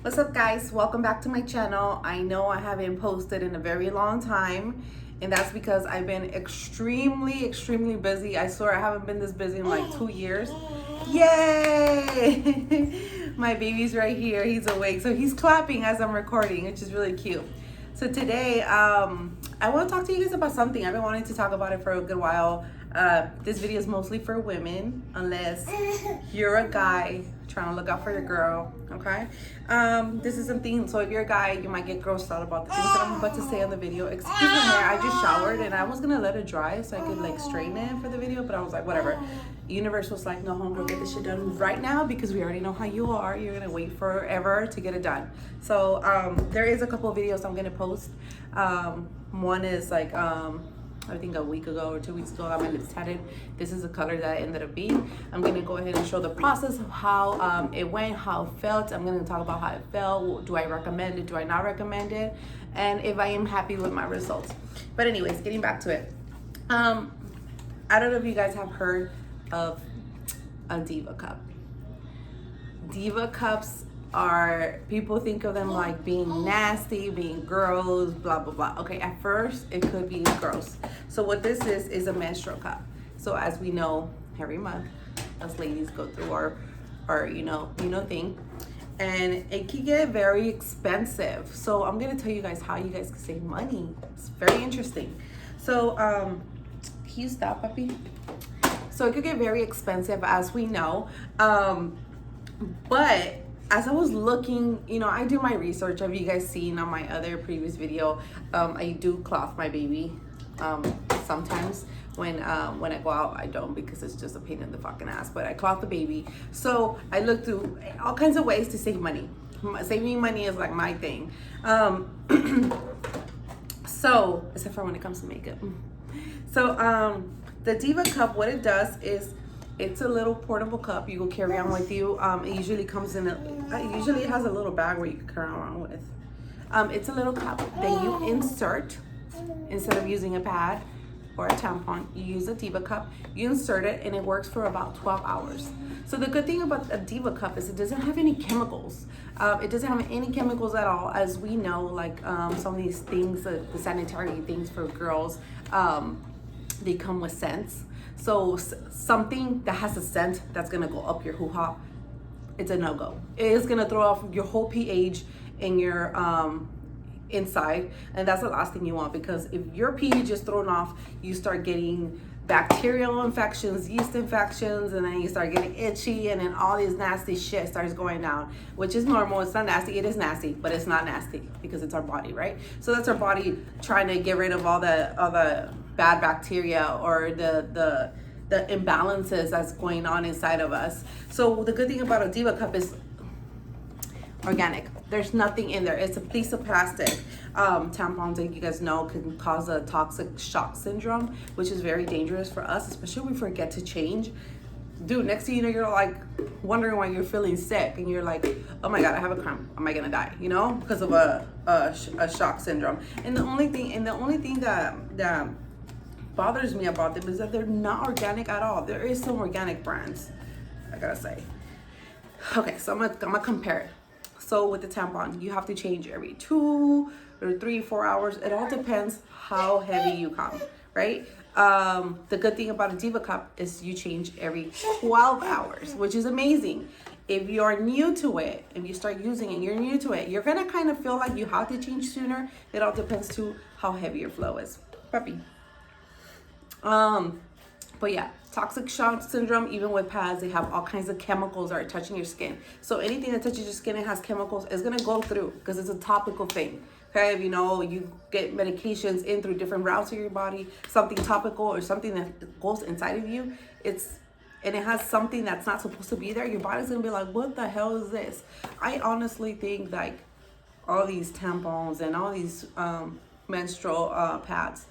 What's up, guys? Welcome back to my channel. I know I haven't posted in a very long time, and that's because I've been extremely busy. I swear I haven't been this busy in like 2 years. Yay! My baby's right here. He's awake, so he's clapping as I'm recording, which is really cute. So today, I want to talk to you guys about something. I've been wanting to talk about it for a good while. This video is mostly for women, unless you're a guy trying to look out for your girl, okay? This is something, so if you're a guy, you might get grossed out about the things that I'm about to say on the video. Excuse my hair, I just showered and I was gonna let it dry so I could like straighten it for the video, but I was like, whatever. Universe was like, no, homegirl, get this shit done right now because we already know how you are. You're gonna wait forever to get it done. So there is a couple of videos I'm gonna post. One is like, I think a week ago or 2 weeks ago, I got my lips tatted. This is the color that it ended up being. I'm gonna go ahead and show the process of how it went, how it felt. I'm gonna talk about how it felt. Do I recommend it? Do I not recommend it? And if I am happy with my results. But anyways, getting back to it. I don't know if you guys have heard of a Diva cup. Diva cups are, people think of them like being nasty, being gross, blah blah blah. Okay, at first it could be gross. So what this is a menstrual cup. So as we know, every month us ladies go through our you know thing, and it can get very expensive. So I'm gonna tell you guys how you guys can save money. It's very interesting. So can you stop, puppy? So it could get very expensive, as we know, but as I was looking, I do my research. Have you guys seen on my other previous video? I do cloth my baby. Sometimes when I go out, I don't, because it's just a pain in the fucking ass. But I cloth the baby. So I look through all kinds of ways to save money. Saving money is like my thing. So except for when it comes to makeup. So the Diva cup, what it does is, it's a little portable cup you will carry on with you. It usually comes in usually it has a little bag where you can carry around with. It's a little cup that you insert. Instead of using a pad or a tampon, you use a Diva cup. You insert it and it works for about 12 hours. So the good thing about a Diva cup is it doesn't have any chemicals. It doesn't have any chemicals at all. As we know, like some of these things, the sanitary things for girls, they come with scents. So something that has a scent that's gonna go up your hoo-ha, it's a no-go. It is gonna throw off your whole pH in your inside, and that's the last thing you want, because if your pH is thrown off, you start getting bacterial infections, yeast infections, and then you start getting itchy, and then all this nasty shit starts going down, which is normal. It's not nasty. It is nasty, but it's not nasty because it's our body, right? So that's our body trying to get rid of all the bad bacteria or the imbalances that's going on inside of us. So the good thing about a Diva cup is organic. There's nothing in there. It's a piece of plastic. Tampons, like you guys know, can cause a toxic shock syndrome, which is very dangerous for us, especially when we forget to change. Dude, next thing you know, you're like wondering why you're feeling sick, and you're like, oh my god, I have a cramp. Am I gonna die? Because of a shock syndrome. And the only thing that bothers me about them is that they're not organic at all. There is some organic brands, I gotta say. Okay, so I'm gonna compare it. So with the tampon, you have to change every 2 or 3, 4 hours. It all depends how heavy you come, right? The good thing about a Diva cup is you change every 12 hours, which is amazing. If you're new to it, if you start using it, you're new to it, you're gonna kind of feel like you have to change sooner. It all depends to how heavy your flow is. Puppy. But yeah, toxic shock syndrome, even with pads, they have all kinds of chemicals that are touching your skin. So anything that touches your skin and has chemicals is gonna go through, because it's a topical thing. Okay, if you get medications in through different routes of your body, something topical or something that goes inside of you, and it has something that's not supposed to be there, your body's gonna be like, what the hell is this? I honestly think like all these tampons and all these menstrual pads,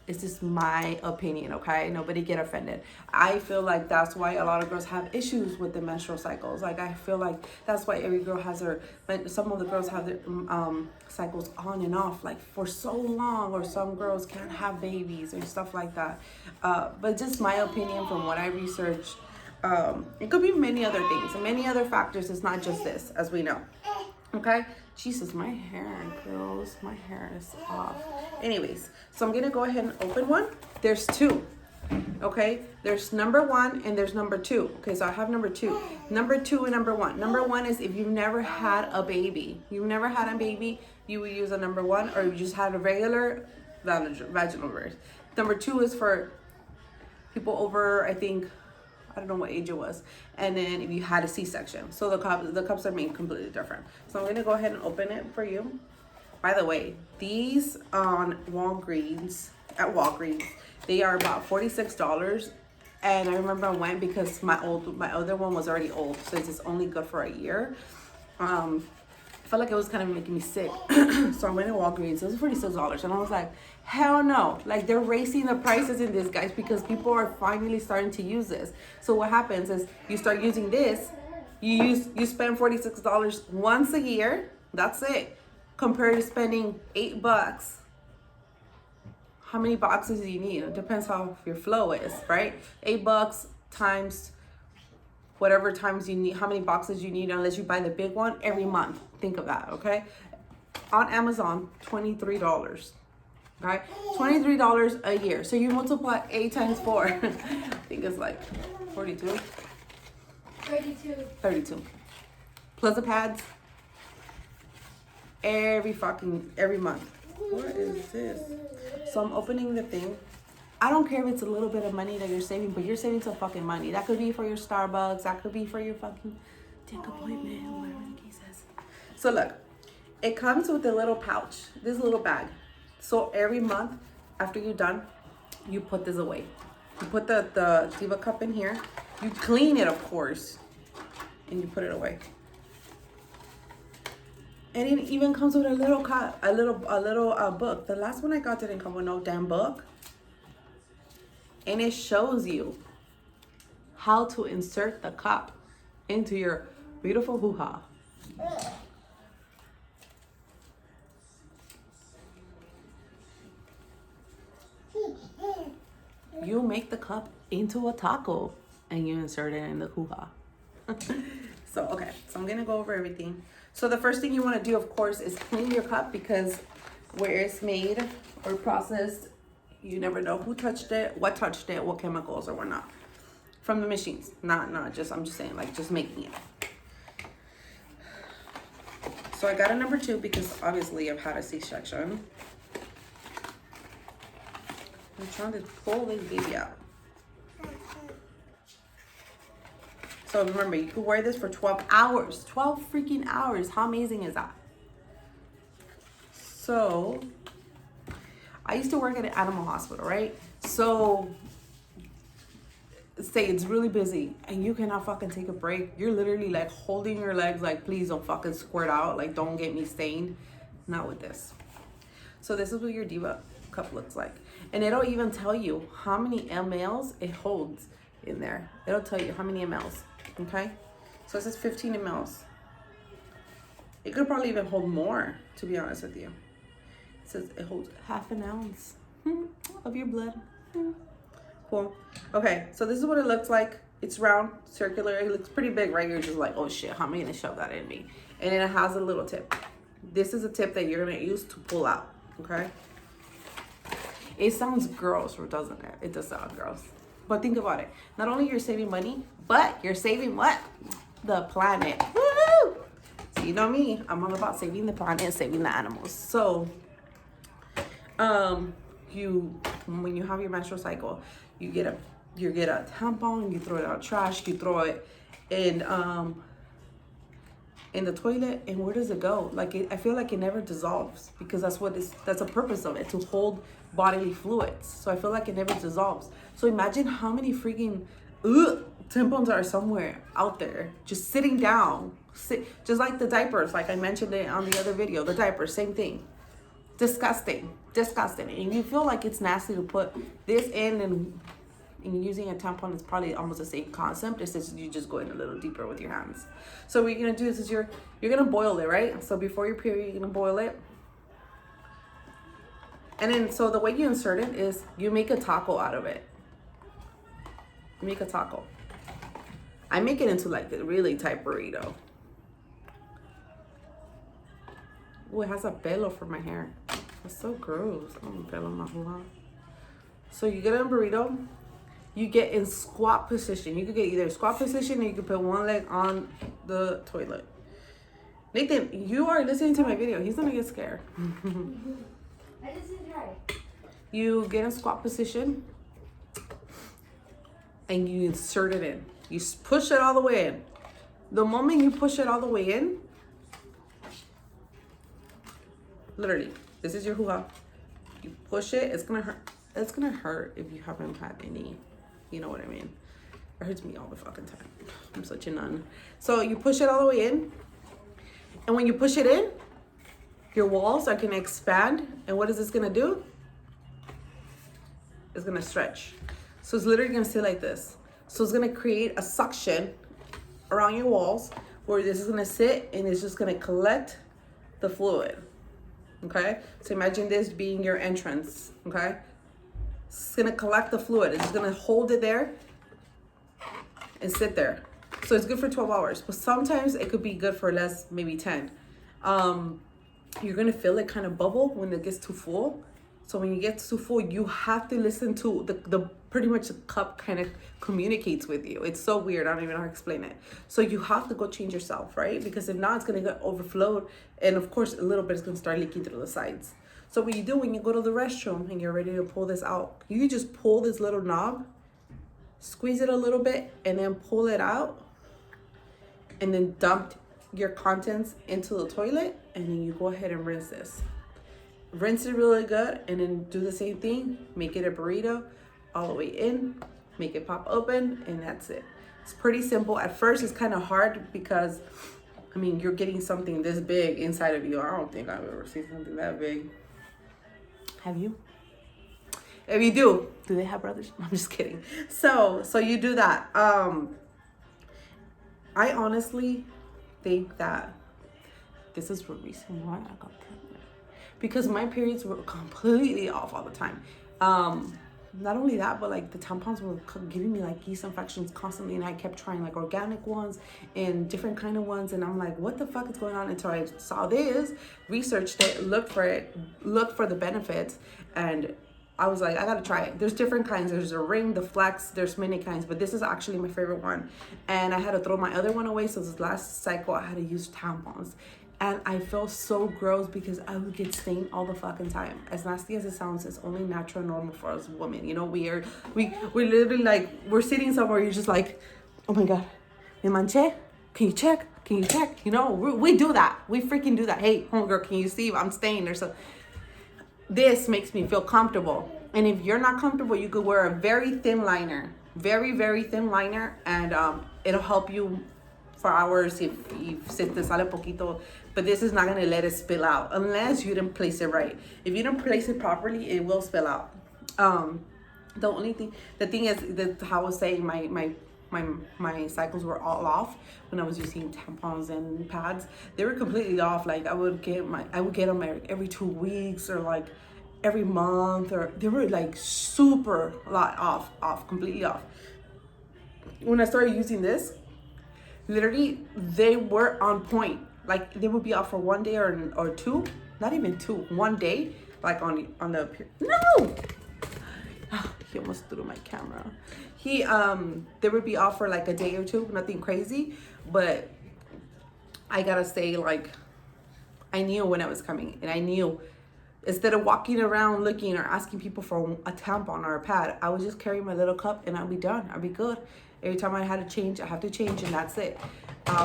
it's just my opinion, okay? Nobody get offended. I feel like that's why a lot of girls have issues with the menstrual cycles. Like, I feel like that's why every girl has some of the girls have their cycles on and off, like, for so long, or some girls can't have babies or stuff like that. But just my opinion from what I researched, It could be many other things, many other factors. It's not just this, as we know. Okay, Jesus, my hair, girls, my hair is off. Anyways, so I'm gonna go ahead and open one. There's two. Okay, there's number one and there's number two. Okay, so I have number two. Number two and number one. Number one is if you've never had a baby. You've never had a baby, you would use a number one, or you just had a regular vaginal birth. Number two is for people over, I think, I don't know what age it was. And then if you had a C-section. So the cups are made completely different. So I'm gonna go ahead and open it for you. By the way, these on Walgreens, they are about $46. And I remember I went because my other one was already old. So it's only good for a year. I felt like it was kind of making me sick. So I went to Walgreens, it was $46. And I was like, hell no. Like, they're raising the prices in this, guys, because people are finally starting to use this. So what happens is you start using this, you spend $46 once a year. That's it. Compared to spending $8. How many boxes do you need? It depends how your flow is, right? $8 times whatever times you need, how many boxes you need, unless you buy the big one every month. Think of that, okay? On Amazon, $23. Okay, $23 a year. So you multiply 8 times 4. I think it's like 42. 32. Plus the pads. Every month. What is this? So I'm opening the thing. I don't care if it's a little bit of money that you're saving, but you're saving some fucking money. That could be for your Starbucks. That could be for your fucking dick appointment, whatever the case is. So look, it comes with a little pouch, this little bag. So every month after you're done, you put this away. You put the Diva cup in here. You clean it, of course, and you put it away. And it even comes with a little book. The last one I got didn't come with no damn book. And it shows you how to insert the cup into your beautiful hoo-ha. You make the cup into a taco and you insert it in the hoo-ha. So, okay, so I'm gonna go over everything. So the first thing you wanna do, of course, is clean your cup, because where it's made or processed, you never know who touched it, what chemicals or whatnot. From the machines, I'm just saying, like, just making it. So I got a number 2 because obviously I've had a C-section. I'm trying to pull this baby out. So remember, you can wear this for 12 hours. 12 freaking hours. How amazing is that? So, I used to work at an animal hospital, right? So, say it's really busy and you cannot fucking take a break. You're literally like holding your legs like, please don't fucking squirt out. Like, don't get me stained. Not with this. So this is what your Diva cup looks like. And it'll even tell you how many mLs it holds in there. It'll tell you how many mLs, okay? So it says 15 mLs. It could probably even hold more, to be honest with you. It says it holds half an ounce of your blood. Cool. Okay, so this is what it looks like. It's round, circular. It looks pretty big, right? You're just like, oh shit, how am I gonna shove that in me? And then it has a little tip. This is a tip that you're gonna use to pull out, okay? It sounds gross, or doesn't it? It does sound gross. But think about it. Not only you're saving money, but you're saving what? The planet. Woo! So you know me, I'm all about saving the planet, saving the animals. So, when you have your menstrual cycle, you get a tampon, you throw it out trash, you throw it in the toilet, and where does it go? Like, I feel like it never dissolves, because that's the purpose of it, to hold bodily fluids. So I feel like it never dissolves. So imagine how many freaking tampons are somewhere out there just sitting down, just like the diapers, like I mentioned it on the other video. The diapers, same thing. Disgusting. And you feel like it's nasty to put this in, and using a tampon is probably almost the same concept. It's just you just go in a little deeper with your hands. So what you're gonna do is you're gonna boil it, right? So before your period, you're gonna boil it. And then, so the way you insert it is you make a taco out of it. You make a taco. I make it into like a really tight burrito. Oh, it has a pelo for my hair. That's so gross. I don't pelo my hoo-ha. So you get a burrito. You get in squat position. You could get either squat position or you could put one leg on the toilet. Nathan, you are listening to my video. He's gonna get scared. I just didn't try. You get in squat position and you insert it in. You push it all the way in. The moment you push it all the way in, literally, this is your hoo-ha. You push it, it's gonna hurt. It's gonna hurt if you haven't had any, you know what I mean? It hurts me all the fucking time. I'm such a nun. So you push it all the way in, and when you push it in, your walls are gonna expand, and what is this gonna do? It's gonna stretch. So it's literally gonna sit like this. So it's gonna create a suction around your walls where this is gonna sit and it's just gonna collect the fluid. Okay? So imagine this being your entrance. Okay? It's gonna collect the fluid. It's gonna hold it there and sit there. So it's good for 12 hours, but sometimes it could be good for less, maybe 10. You're gonna feel it kind of bubble when it gets too full. So when you get too full, you have to listen to the pretty much the cup kind of communicates with you. It's so weird. I don't even know how to explain it. So you have to go change yourself, right? Because if not, it's gonna get overflowed, and of course, a little bit is gonna start leaking through the sides. So what you do when you go to the restroom and you're ready to pull this out, you can just pull this little knob, squeeze it a little bit, and then pull it out, and then dump your contents into the toilet, and then you go ahead and rinse this. Rinse it really good, and then do the same thing. Make it a burrito all the way in, make it pop open, and that's it. It's pretty simple. At first, it's kind of hard because, I mean, you're getting something this big inside of you. I don't think I've ever seen something that big. Have you? If you do they have brothers? I'm just kidding. So you do that. I honestly think that this is the reason why I got pregnant. Because my periods were completely off all the time. Not only that, but like the tampons were giving me like yeast infections constantly, and I kept trying like organic ones and different kind of ones, and I'm like, what the fuck is going on? Until I saw this, researched it, looked for the benefits, and I was like, I gotta try it. There's different kinds. There's a ring, the flex, there's many kinds, but this is actually my favorite one. And I had to throw my other one away, so this last cycle I had to use tampons. And I felt so gross because I would get stained all the fucking time. As nasty as it sounds, it's only natural and normal for us women. You know, we're literally like, we're sitting somewhere, you're just like, oh my God, me manché? Can you check? Can you check? You know, we do that. We freaking do that. Hey, homegirl, can you see I'm stained or something? This makes me feel comfortable. And if you're not comfortable, you could wear a very thin liner. Very, very thin liner. And it'll help you for hours if se te sale poquito, but this is not gonna let it spill out unless you didn't place it right. If you don't place it properly, it will spill out. The thing is that how I was saying, my cycles were all off when I was using tampons and pads. They were completely off. Like I would get them every 2 weeks or like every month, or they were like super lot off, completely off. When I started using this, literally they were on point. Like they would be off for 1 day or two, not even two, 1 day, like on the no. He almost threw my camera. They would be off for like a day or two, nothing crazy, but I gotta say, like, I knew when it was coming, and I knew instead of walking around looking or asking people for a tampon or a pad, I would just carry my little cup and I'd be done. I'd be good. Every time I had to change, I have to change, and that's it.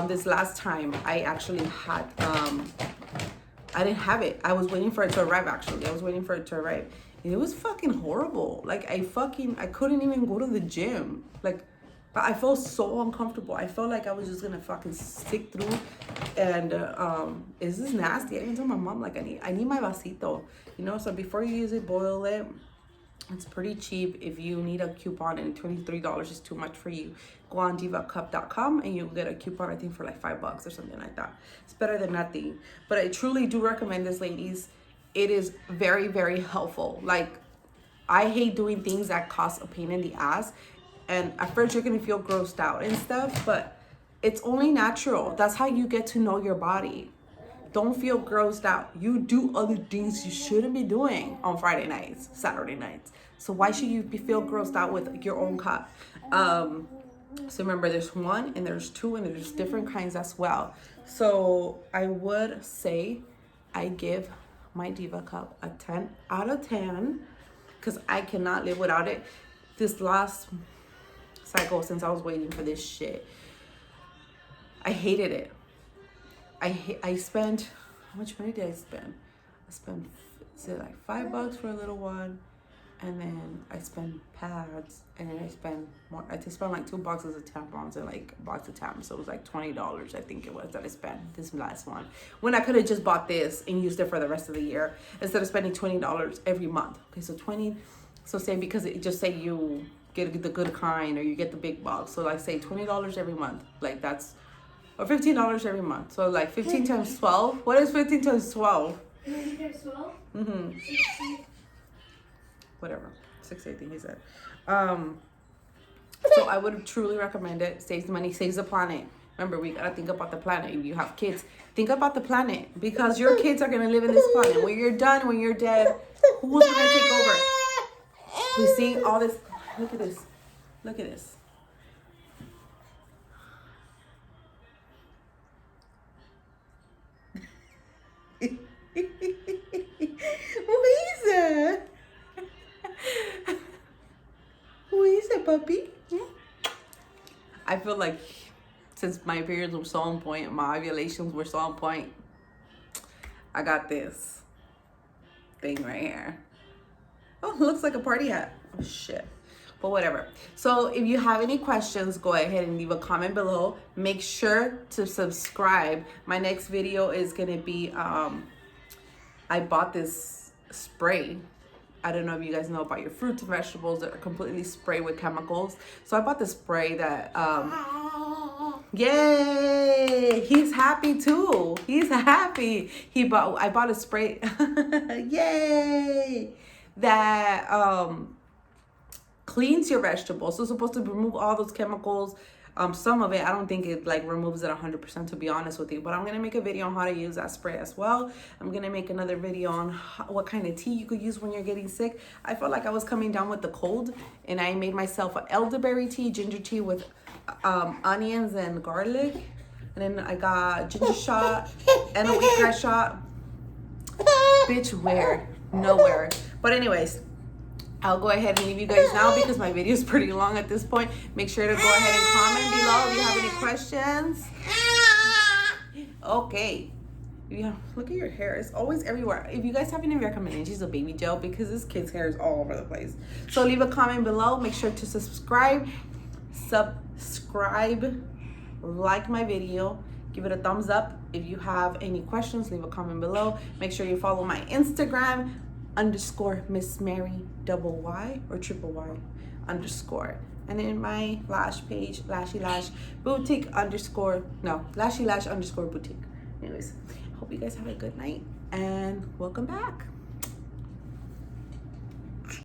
This last time I actually had, I didn't have it. I was waiting for it to arrive, actually. I was waiting for it to arrive. And it was fucking horrible. Like, I couldn't even go to the gym. Like, I felt so uncomfortable. I felt like I was just gonna fucking stick through. And this is nasty. I even told my mom, like, I need my vasito. You know, so before you use it, boil it. It's pretty cheap. If you need a coupon, and $23 is too much for you, go on divacup.com and you'll get a coupon, I think for like $5 or something like that. It's better than nothing. But I truly do recommend this, ladies. It is very, very helpful. Like, I hate doing things that cost a pain in the ass. And at first you're gonna feel grossed out and stuff, but it's only natural. That's how you get to know your body. Don't feel grossed out. You do other things you shouldn't be doing on Friday nights, Saturday nights. So why should you feel grossed out with your own cup? So remember, there's 1 and there's 2 and there's different kinds as well. So I would say I give my Diva cup a 10 out of 10 because I cannot live without it. This last cycle, since I was waiting for this shit, I hated it. I spent, how much money did I spend? I spent, is it like $5 for a little one? And then I spent pads, and then I spent more. I just spent like 2 boxes of tampons and like a box of tampons. So it was like $20, I think it was, that I spent this last one. When I could have just bought this and used it for the rest of the year instead of spending $20 every month. Okay, so 20. So say, because it just say you get the good kind or you get the big box. So like say $20 every month. Like that's, or $15 every month. So like 15 times 12. What is 15 times 12? 15 times 12? Mm-hmm. 60. Whatever, 60, I think he said. So I would truly recommend it. Saves money, saves the planet. Remember, we gotta think about the planet. If you have kids, think about the planet, because your kids are gonna live in this planet. When you're done, when you're dead, who's gonna take over? We see all this. Look at this. Look at this. Louisa. Who is it, puppy? I feel like since my periods were so on point, my ovulations were so on point, I got this thing right here. Oh, it looks like a party hat. Oh, shit. But whatever. So if you have any questions, go ahead and leave a comment below. Make sure to subscribe. My next video is going to be, I bought this spray. I don't know if you guys know about your fruits and vegetables that are completely sprayed with chemicals. So I bought this spray that, yay! He's happy too. He's happy. I bought a spray, yay! That cleans your vegetables. So it's supposed to remove all those chemicals. Some of it, I don't think it like removes it 100%, to be honest with you, but I'm gonna make a video on how to use that spray as well. I'm gonna make another video on what kind of tea you could use when you're getting sick. I felt like I was coming down with the cold, and I made myself an elderberry tea, ginger tea with onions and garlic, and then I got ginger shot and a wheatgrass shot. Bitch, where? Nowhere. But anyways, I'll go ahead and leave you guys now because my video is pretty long at this point. Make sure to go ahead and comment below if you have any questions. Okay. Yeah, look at your hair. It's always everywhere. If you guys have any recommendations of baby gel, because this kid's hair is all over the place. So leave a comment below. Make sure to subscribe. Like my video. Give it a thumbs up. If you have any questions, leave a comment below. Make sure you follow my Instagram, _Miss Mary Y or Y _. And then my lash page, Lashy Lash Boutique Lashy Lash _boutique. Anyways, hope you guys have a good night and welcome back.